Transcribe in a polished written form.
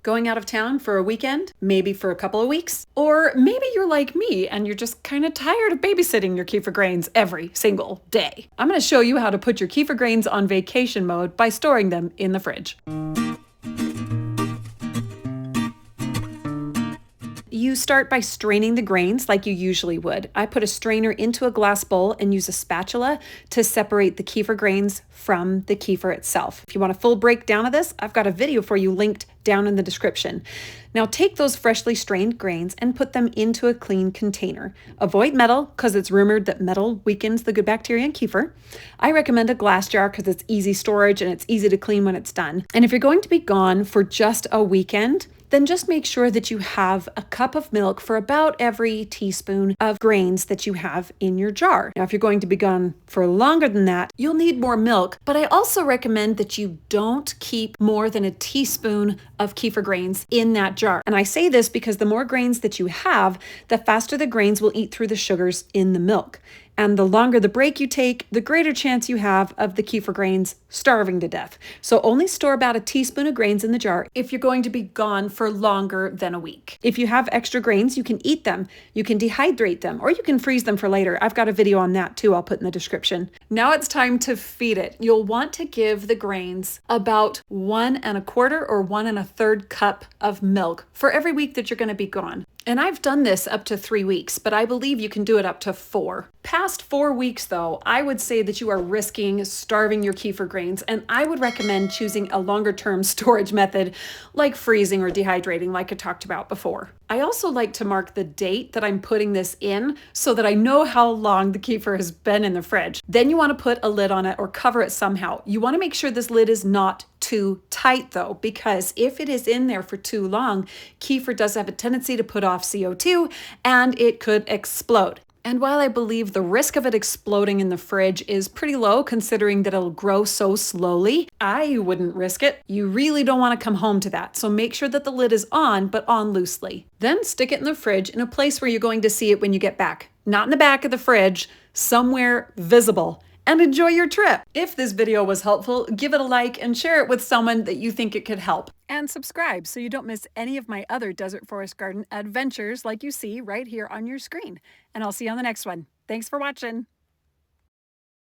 Going out of town for a weekend, maybe for a couple of weeks, or maybe you're like me and you're just kind of tired of babysitting your kefir grains every single day. I'm going to show you how to put your kefir grains on vacation mode by storing them in the fridge. You start by straining the grains like you usually would. I put a strainer into a glass bowl and use a spatula to separate the kefir grains from the kefir itself. If you want a full breakdown of this, I've got a video for you linked down in the description. Now take those freshly strained grains and put them into a clean container. Avoid metal because it's rumored that metal weakens the good bacteria in kefir. I recommend a glass jar because it's easy storage and it's easy to clean when it's done. And if you're going to be gone for just a weekend, then just make sure that you have a cup of milk for about every teaspoon of grains that you have in your jar. Now, if you're going to be gone for longer than that, you'll need more milk, but I also recommend that you don't keep more than a teaspoon of kefir grains in that jar. And I say this because the more grains that you have, the faster the grains will eat through the sugars in the milk. And the longer the break you take, the greater chance you have of the kefir grains starving to death. So only store about a teaspoon of grains in the jar if you're going to be gone for longer than a week. If you have extra grains, you can eat them, you can dehydrate them, or you can freeze them for later. I've got a video on that too, I'll put in the description. Now it's time to feed it. You'll want to give the grains about 1 1/4 or 1 1/3 cup of milk for every week that you're going to be gone. And I've done this up to 3 weeks, but I believe you can do it up to 4. Past 4 weeks though, I would say that you are risking starving your kefir grains, and I would recommend choosing a longer term storage method like freezing or dehydrating like I talked about before. I also like to mark the date that I'm putting this in so that I know how long the kefir has been in the fridge. Then you want to put a lid on it or cover it somehow. You want to make sure this lid is not too tight though, because if it is in there for too long, kefir does have a tendency to put off CO2 and it could explode. And while I believe the risk of it exploding in the fridge is pretty low considering that it'll grow so slowly, I wouldn't risk it. You really don't want to come home to that. So make sure that the lid is on, but on loosely. Then stick it in the fridge in a place where you're going to see it when you get back. Not in the back of the fridge, somewhere visible. And enjoy your trip. If this video was helpful, give it a like and share it with someone that you think it could help. And subscribe so you don't miss any of my other desert forest garden adventures like you see right here on your screen. And I'll see you on the next one. Thanks for watching.